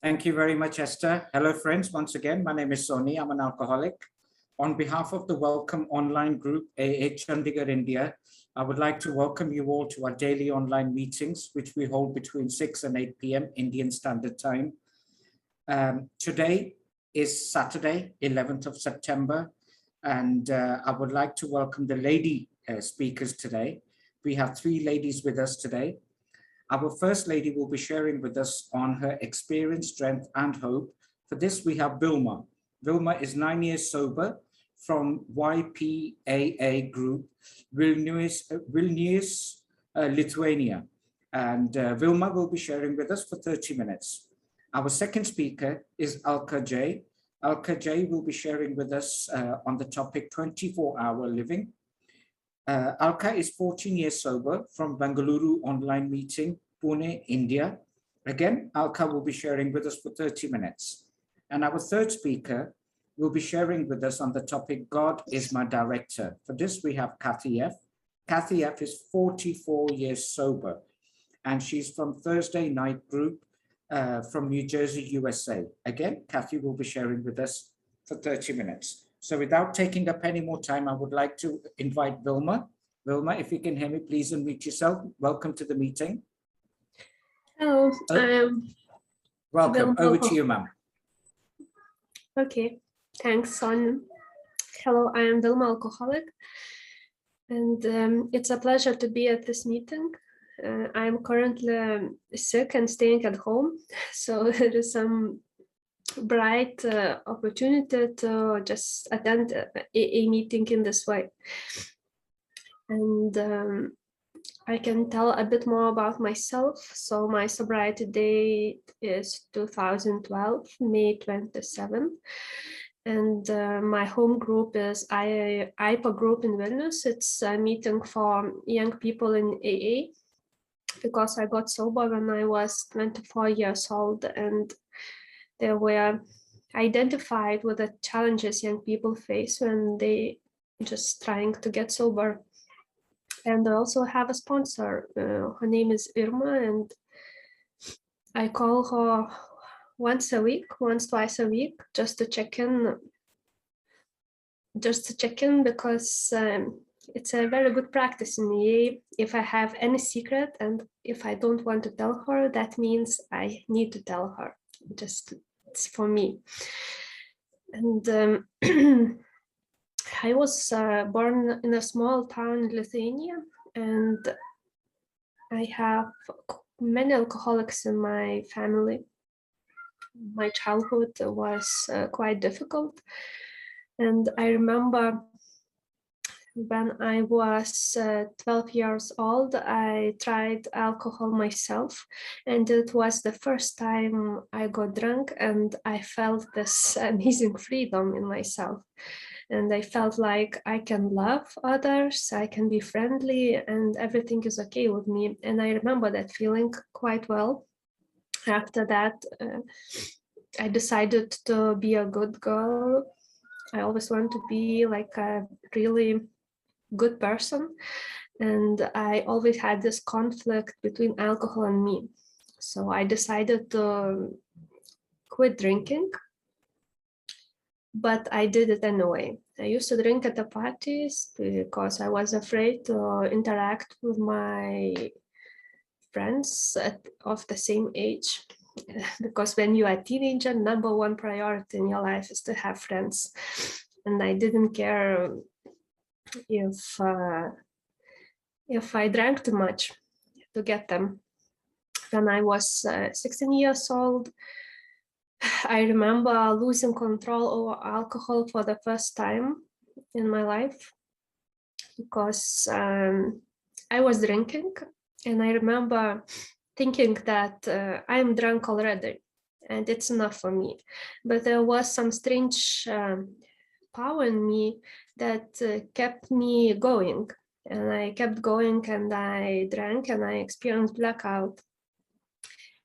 Thank you very much, Esther. Hello, friends. Once again, my name is Sony. I'm an alcoholic. On behalf of the Welcome Online Group, AA Chandigarh, India, I would like to welcome you all to our daily online meetings, which we hold between 6 and 8 p.m. Indian Standard Time. Today is Saturday, 11th of September, and I would like to welcome the lady speakers today. We have 3 ladies with us today. Our first lady will be sharing with us on her experience, strength, and hope. For this, we have Vilma. Vilma is 9 years sober from YPAA Group, Vilnius, Lithuania. And Vilma will be sharing with us for 30 minutes. Our second speaker is Alka J. Alka J will be sharing with us on the topic 24-hour living. Alka is 14 years sober from Bengaluru online meeting, Pune, India. Again, Alka will be sharing with us for 30 minutes. And our third speaker will be sharing with us on the topic, God is my director. For this, we have Kathy F. Kathy F is 44 years sober, and she's from Thursday Night Group from New Jersey, USA. Again, Kathy will be sharing with us for 30 minutes. So without taking up any more time, I would like to invite Vilma. Vilma, if you can hear me, please unmute yourself. Welcome to the meeting. Hello. Welcome. Vilma. Over to you, ma'am. Okay, thanks, Son. Hello, I am Vilma, alcoholic, and it's a pleasure to be at this meeting. I'm currently sick and staying at home, so there is some bright opportunity to just attend a meeting in this way. And I can tell a bit more about myself. So my sobriety date is 2012, May 27. And my home group is IPA group in Vilnius. It's a meeting for young people in AA, because I got sober when I was 24 years old, and they were identified with the challenges young people face when they just trying to get sober. And I also have a sponsor. Her name is Irma, and I call her once, twice a week, just to check in. Because it's a very good practice in EA. If I have any secret and if I don't want to tell her, that means I need to tell her. It's for me. And I was born in a small town in Lithuania, and I have many alcoholics in my family. My childhood was quite difficult, and I remember when I was 12 years old, I tried alcohol myself, and it was the first time I got drunk, and I felt this amazing freedom in myself. And I felt like I can love others, I can be friendly, and everything is okay with me. And I remember that feeling quite well. After that, I decided to be a good girl. I always want to be like a really good person, and I always had this conflict between alcohol and me. So I decided to quit drinking, but I did it anyway. I used to drink at the parties because I was afraid to interact with my friends of the same age, because when you are a teenager, number one priority in your life is to have friends, and I didn't care if I drank too much to get them. When I was 16 years old, I remember losing control over alcohol for the first time in my life, because I was drinking, and I remember thinking that I'm drunk already and it's enough for me. But there was some strange power in me that kept me going, and I kept going, and I drank, and I experienced blackout,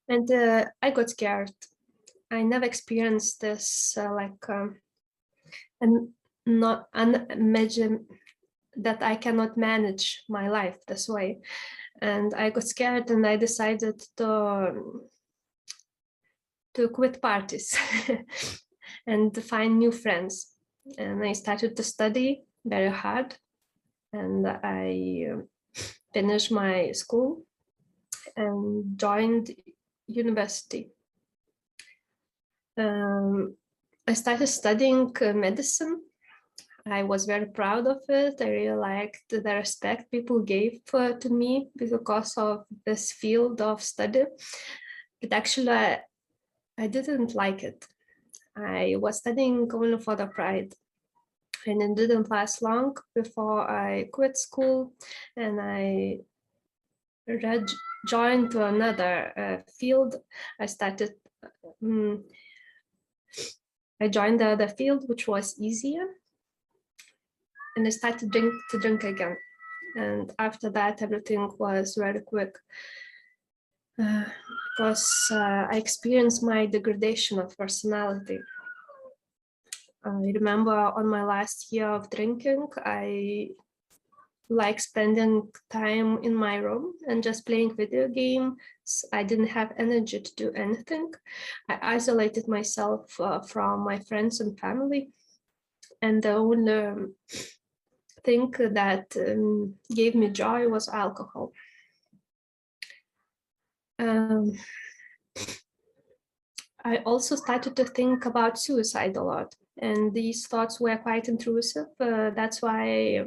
and I got scared. I never experienced this and not unimagine that I cannot manage my life this way. And I got scared, and I decided to to quit parties and to find new friends. And I started to study very hard, and I finished my school and joined university. I started studying medicine. I was very proud of it. I really liked the respect people gave to me because of this field of study. But actually, I didn't like it. I was studying only for the pride, and it didn't last long before I quit school and I joined to another field. I joined the other field, which was easier, and I started to drink again. And after that, everything was very quick because I experienced my degradation of personality. I remember on my last year of drinking, I like spending time in my room and just playing video games. I didn't have energy to do anything. I isolated myself from my friends and family. And the only thing that gave me joy was alcohol. I also started to think about suicide a lot, and these thoughts were quite intrusive. That's why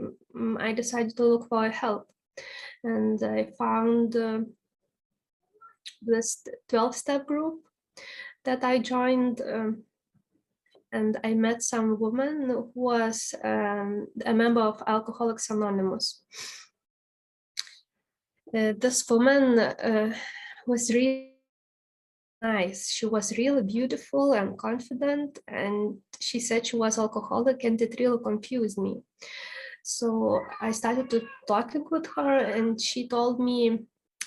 I decided to look for help. And I found this 12-step group that I joined, and I met some woman who was a member of Alcoholics Anonymous. This woman was really nice. She was really beautiful and confident, and she said she was alcoholic, and it really confused me. So I started to talking with her, and she told me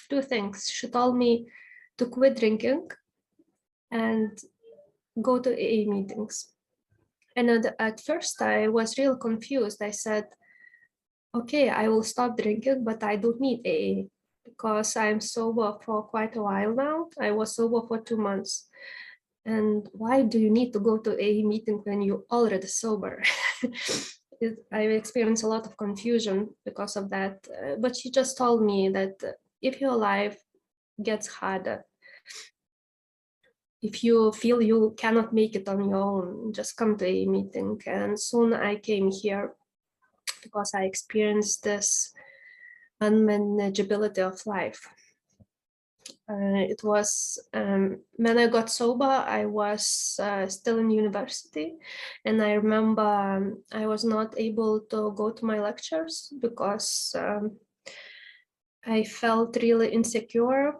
two things. She told me to quit drinking and go to AA meetings. And at first I was real confused. I said, okay, I will stop drinking, but I don't need AA because I'm sober for quite a while now. I was sober for 2 months. And why do you need to go to AA meeting when you're already sober? I experienced a lot of confusion because of that. But she just told me that if your life gets harder, if you feel you cannot make it on your own, just come to a meeting. And soon I came here because I experienced this unmanageability of life. It was when I got sober, I was still in university, and I remember I was not able to go to my lectures because I felt really insecure.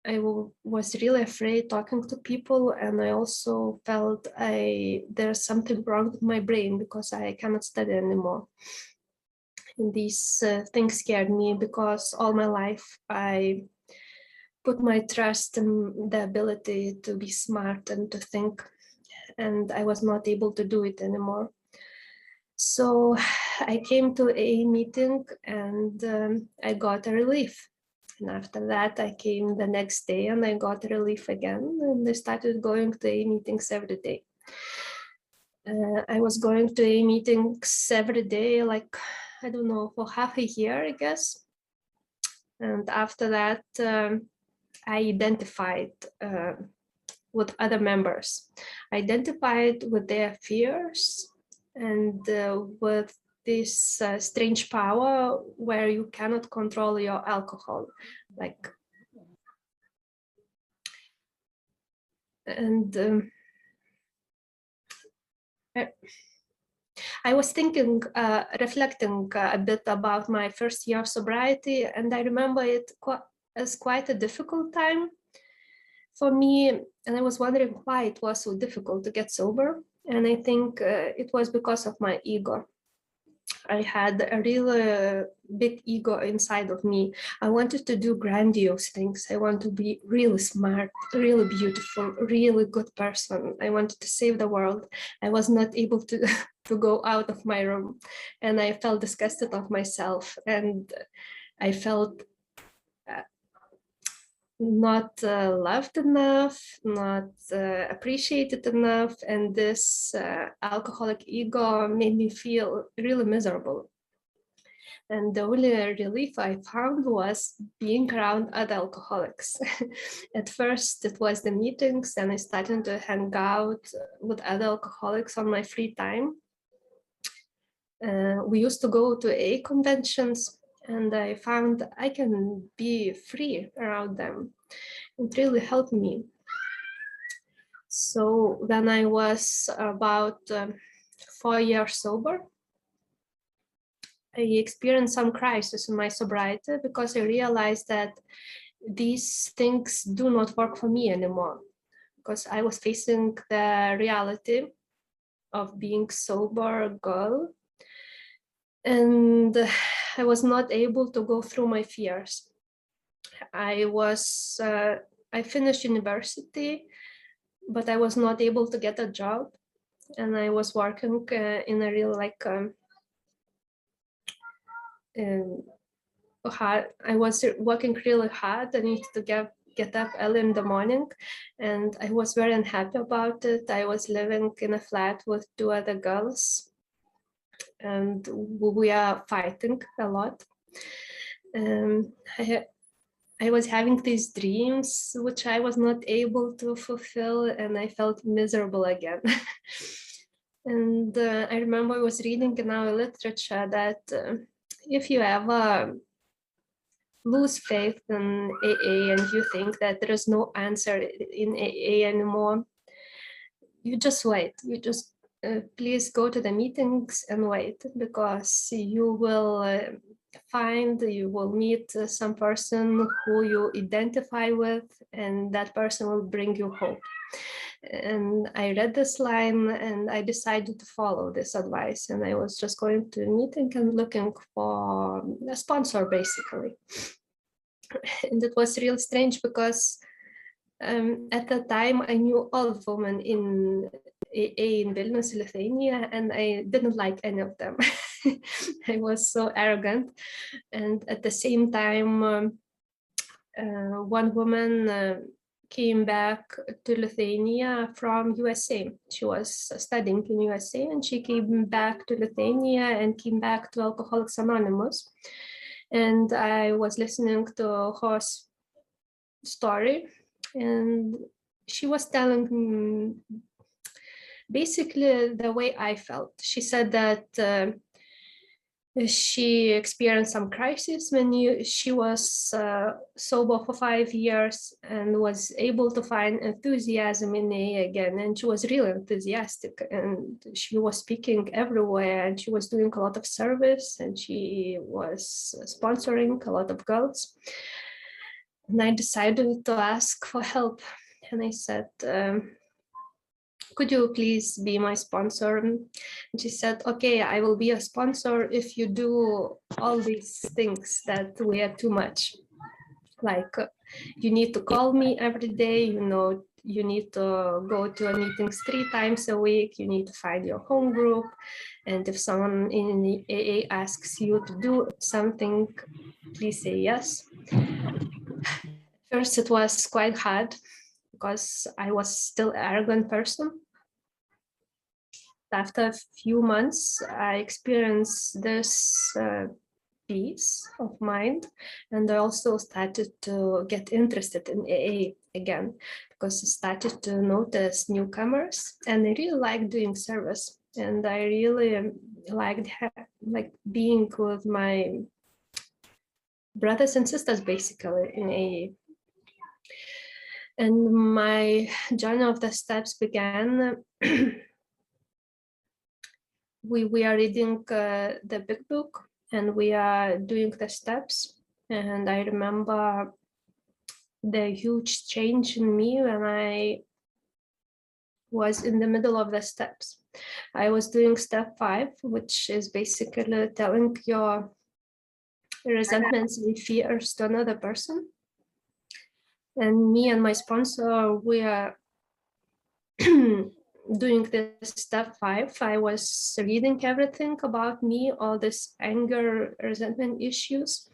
I was really afraid talking to people, and I also felt there's something wrong with my brain because I cannot study anymore. And these things scared me because all my life I put my trust in the ability to be smart and to think, and I was not able to do it anymore. So I came to a meeting and I got a relief. And after that, I came the next day and I got a relief again, and I started going to A meetings every day. I was going to A meetings every day, like, I don't know, for half a year, I guess. And after that, I identified with other members. I identified with their fears and with this strange power where you cannot control your alcohol, like, and I was thinking, reflecting a bit about my first year of sobriety, and I remember it as quite a difficult time for me, and I was wondering why it was so difficult to get sober, and I think it was because of my ego. I had a really big ego inside of me. I wanted to do grandiose things. I want to be really smart, really beautiful, really good person. I wanted to save the world. I was not able to, to go out of my room, and I felt disgusted of myself, and I felt not loved enough, not appreciated enough, and this alcoholic ego made me feel really miserable. And the only relief I found was being around other alcoholics. At first, it was the meetings, and I started to hang out with other alcoholics on my free time. We used to go to AA conventions, and I found I can be free around them. It really helped me. So when I was about 4 years sober, I experienced some crisis in my sobriety because I realized that these things do not work for me anymore, because I was facing the reality of being sober girl, and I was not able to go through my fears. I finished university, but I was not able to get a job, and I was working in a real hard. I was working really hard. I needed to get up early in the morning, and I was very unhappy about it. I was living in a flat with 2 other girls, and we are fighting a lot. I was having these dreams which I was not able to fulfill, and I felt miserable again. And I remember I was reading in our literature that if you ever lose faith in AA and you think that there is no answer in AA anymore, you just wait. You just please go to the meetings and wait, because you will you will meet some person who you identify with, and that person will bring you hope. And I read this line and I decided to follow this advice, and I was just going to a meeting and looking for a sponsor, basically. And it was real strange because at the time I knew all the women in AA in Vilnius, Lithuania, and I didn't like any of them. I was so arrogant. And at the same time, one woman came back to Lithuania from USA. She was studying in USA, and she came back to Lithuania and came back to Alcoholics Anonymous. And I was listening to her story, and she was telling basically the way I felt. She said that she experienced some crisis when she was sober for 5 years and was able to find enthusiasm in AA again. And she was really enthusiastic, and she was speaking everywhere, and she was doing a lot of service, and she was sponsoring a lot of girls. And I decided to ask for help. And I said, could you please be my sponsor? And she said, okay, I will be a sponsor if you do all these things that we are too much. Like you need to call me every day, you need to go to meetings 3 times a week, you need to find your home group. And if someone in the AA asks you to do something, please say yes. First, it was quite hard because I was still an arrogant person. After a few months, I experienced this peace of mind, and I also started to get interested in AA again, because I started to notice newcomers, and I really liked doing service, and I really liked being with my brothers and sisters, basically, in AA. And my journey of the steps began. We are reading the big book, and we are doing the steps. And I remember the huge change in me when I was in the middle of the steps. I was doing step 5, which is basically telling your resentments and fears to another person. And me and my sponsor, we are doing this step 5. I was reading everything about me, all this anger, resentment issues.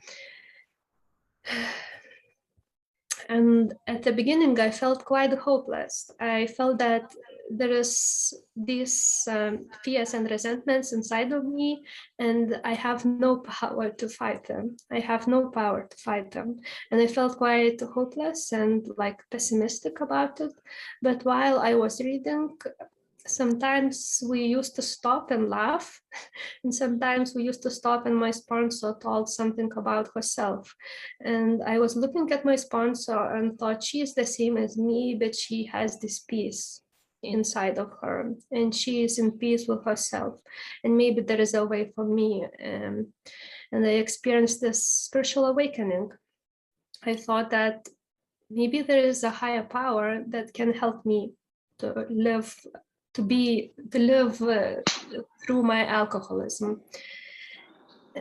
And at the beginning, I felt quite hopeless. I felt that there is these fears and resentments inside of me, and I have no power to fight them. I have no power to fight them. And I felt quite hopeless and like pessimistic about it. But while I was reading, sometimes we used to stop and laugh, and sometimes we used to stop and my sponsor told something about herself. And I was looking at my sponsor and thought she is the same as me, but she has this peace inside of her and she is in peace with herself, and maybe there is a way for me. And I experienced this spiritual awakening. I thought that maybe there is a higher power that can help me to live through my alcoholism.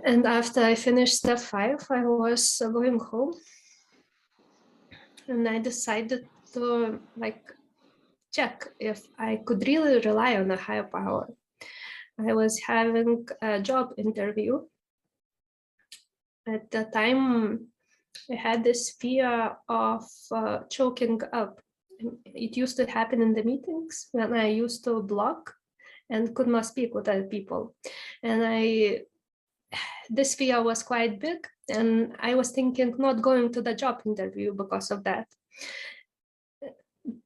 And after I finished step 5, I was going home, and I decided to check if I could really rely on a higher power. I was having a job interview. At the time, I had this fear of choking up. It used to happen in the meetings when I used to block and could not speak with other people. And this fear was quite big, and I was thinking not going to the job interview because of that.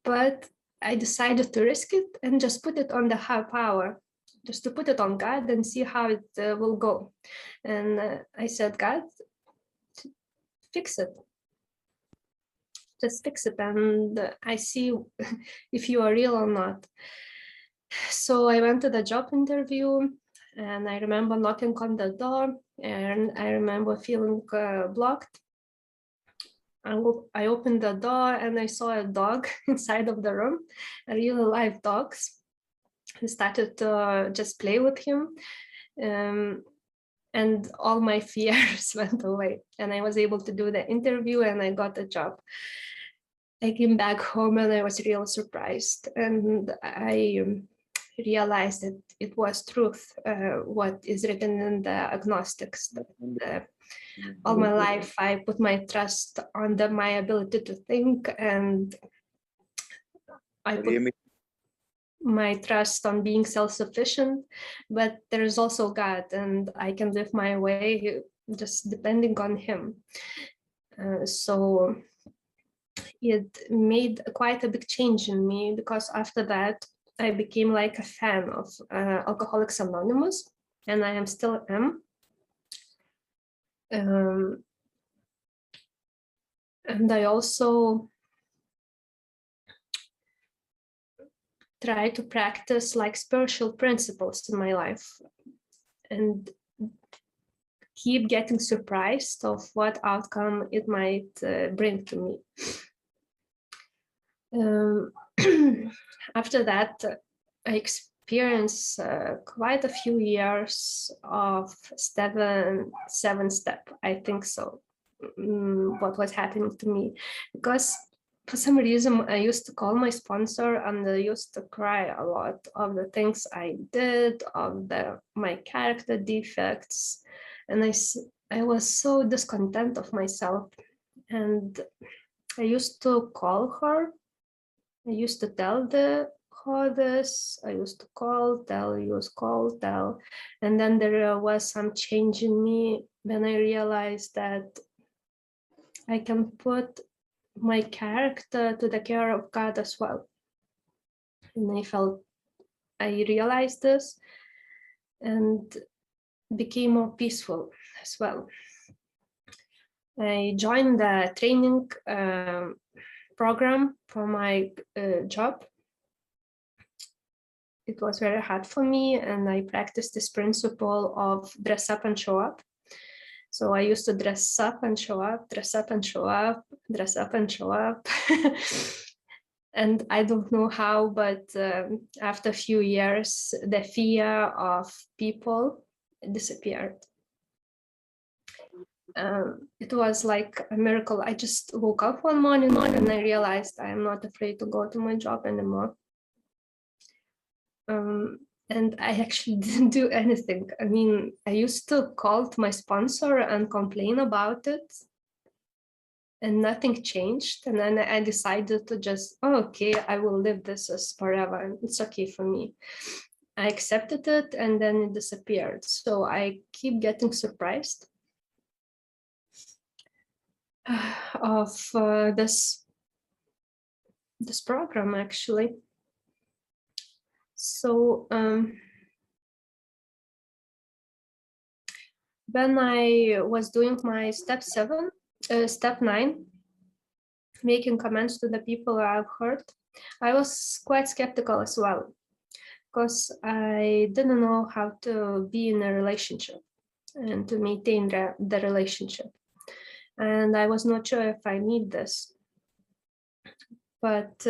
But I decided to risk it and just put it on the higher power, just to put it on God and see how it will go. And I said, God, fix it. Just fix it, and I see if you are real or not. So I went to the job interview, and I remember knocking on the door, and I remember feeling blocked. I opened the door and I saw a dog inside of the room, a real live dog. I started to just play with him. And all my fears went away, and I was able to do the interview and I got the job. I came back home and I was real surprised, and I realized that it was truth, what is written in the agnostics. All my life, I put my trust on my ability to think, and I put my trust on being self-sufficient, but there is also God, and I can live my way just depending on Him. So it made quite a big change in me, because after that, I became like a fan of Alcoholics Anonymous, and I still am. And I also try to practice like spiritual principles in my life and keep getting surprised of what outcome it might bring to me. After that, I experienced quite a few years of seven step, I think so, what was happening to me, because for some reason I used to call my sponsor and I used to cry a lot of the things I did, of my character defects, and I was so discontent of myself. And I used to call her. I used to tell her this. I used to call, tell, use, call, tell. And then there was some change in me when I realized that I can put my character to the care of God as well. And I realized this and became more peaceful as well. I joined the training program for my job. It was very hard for me, and I practiced this principle of dress up and show up. So I used to dress up and show up, dress up and show up, dress up and show up. And I don't know how, but after a few years, the fear of people disappeared. It was like a miracle. I just woke up one morning and I realized I am not afraid to go to my job anymore. And I actually didn't do anything. I mean, I used to call to my sponsor and complain about it. and nothing changed. And then I decided to just, oh, okay, I will live this as forever. It's okay for me. I accepted it and then it disappeared. So I keep getting surprised of this program actually. So when I was doing my step 9, making comments to the people I've heard, I was quite skeptical as well, because I didn't know how to be in a relationship and to maintain the relationship. And I was not sure if I need this. But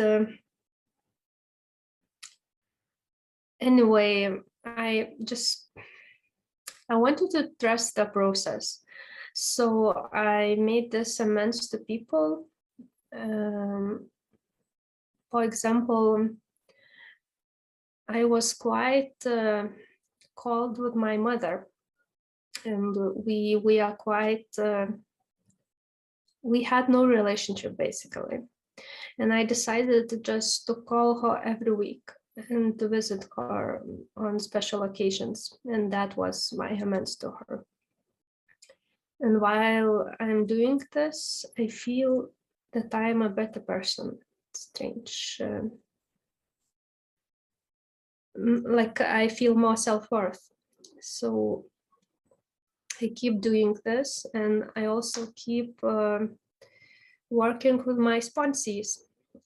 anyway, I wanted to trust the process. So I made this amends to people. For example, I was quite cold with my mother, and we are quite we had no relationship basically, and I decided just to call her every week and to visit her on special occasions, and that was my amends to her. And while I'm doing this, I feel that I'm a better person. Strange. Like I feel more self-worth. So I keep doing this, and I also keep working with my sponsees.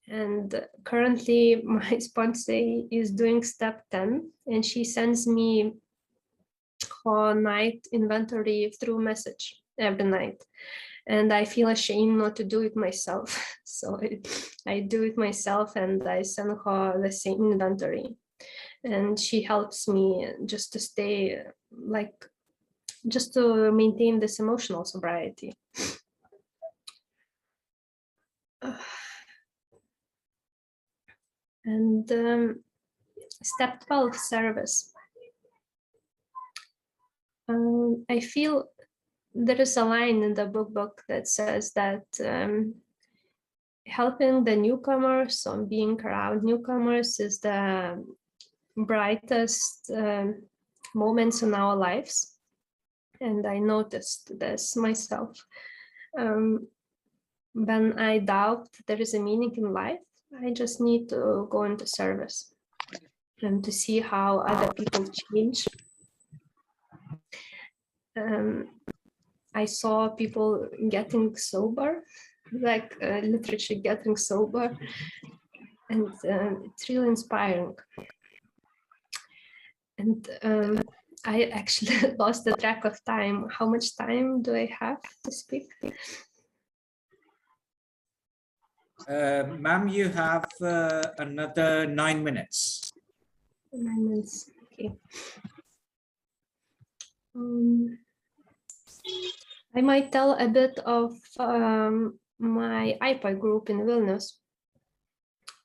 And currently my sponsee is doing step 10, and she sends me her night inventory through message every night. And I feel ashamed not to do it myself. So I do it myself, and I send her the same inventory. And she helps me just to stay, like, just to maintain this emotional sobriety. And step 12, service. I feel there is a line in the book that says that helping the newcomers or being around newcomers is the brightest moments in our lives. And I noticed this myself. When I doubt there is a meaning in life, I just need to go into service and to see how other people change. I saw people getting sober, like literally getting sober, and it's really inspiring. And I actually lost the track of time. How much time do I have to speak? Ma'am, you have another 9 minutes. 9 minutes, okay. I might tell a bit of my IPA group in Vilnius,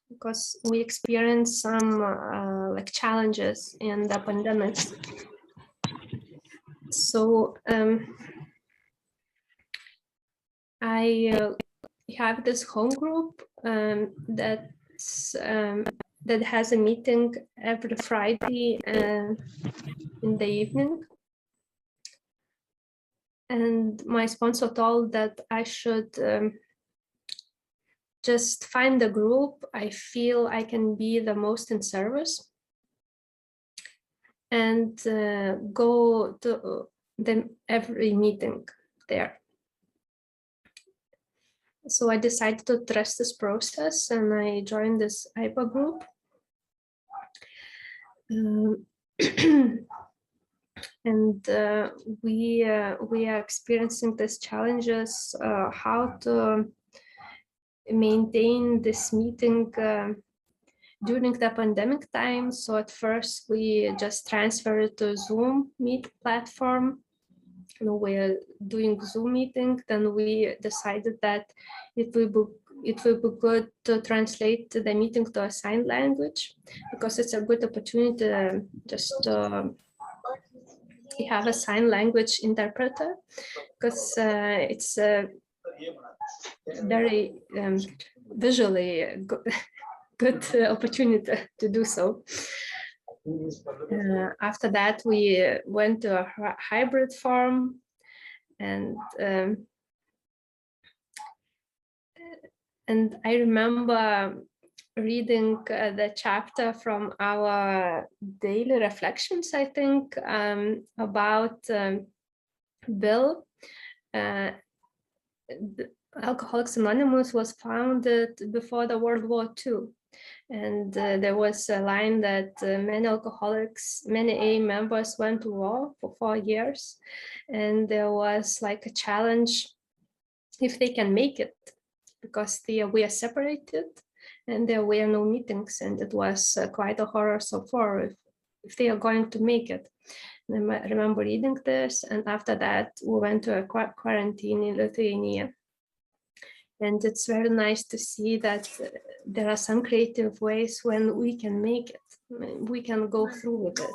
because we experienced some like challenges in the pandemic. So I have this home group that has a meeting every Friday in the evening. And my sponsor told that I should just find the group I feel I can be the most in service, and go to every meeting there. So I decided to trust this process, and I joined this IPA group. And we are experiencing these challenges, how to maintain this meeting during the pandemic time. So at first we just transferred to Zoom Meet platform. We're doing Zoom meeting. Then we decided that it will be good to translate the meeting to a sign language, because it's a good opportunity to just have a sign language interpreter, because it's very visually good opportunity to do so. After that, we went to a hybrid farm, and I remember reading the chapter from our daily reflections, I think, about Bill. Alcoholics Anonymous was founded before the World War II. And there was a line that many AA members went to war for 4 years. And there was like a challenge if they can make it, because we are separated and there were no meetings. And it was quite a horror so far if they are going to make it. And I remember reading this. And after that, we went to a quarantine in Lithuania. And it's very nice to see that there are some creative ways when we can make it, we can go through with it.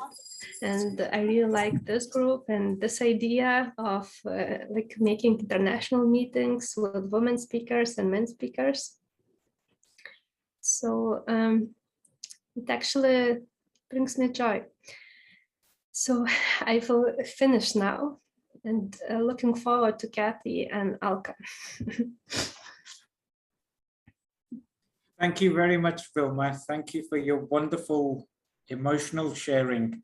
And I really like this group and this idea of like making international meetings with women speakers and men speakers. So it actually brings me joy. So I will finish now, and looking forward to Kathy and Alka. Thank you very much, Vilma. Thank you for your wonderful emotional sharing.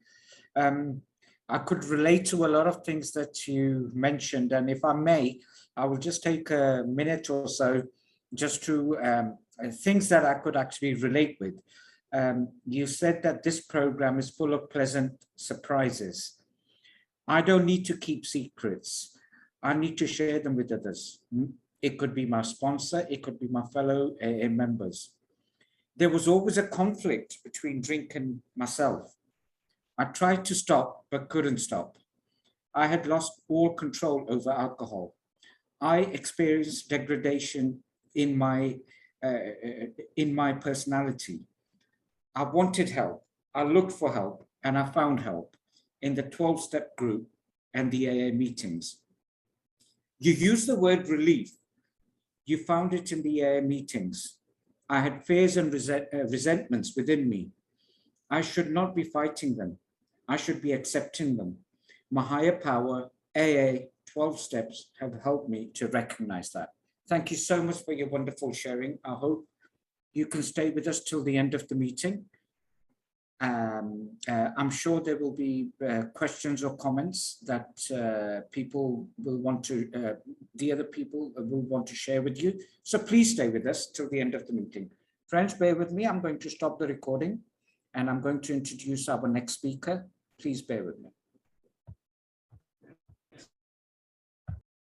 I could relate to a lot of things that you mentioned, and if I may, I will just take a minute or so just to things that I could actually relate with. You said that this program is full of pleasant surprises. I don't need to keep secrets. I need to share them with others. It could be my sponsor, it could be my fellow AA members. There was always a conflict between drink and myself. I tried to stop, but couldn't stop. I had lost all control over alcohol. I experienced degradation in my personality. I wanted help. I looked for help, and I found help in the 12-step group and the AA meetings. You used the word relief. You found it in the AA meetings. I had fears and resentments within me. I should not be fighting them. I should be accepting them. My higher power, AA, 12 steps have helped me to recognize that. Thank you so much for your wonderful sharing. I hope you can stay with us till the end of the meeting. I'm sure there will be questions or comments that people will want to, the other people will want to share with you. So please stay with us till the end of the meeting. Friends, bear with me. I'm going to stop the recording and I'm going to introduce our next speaker. Please bear with me.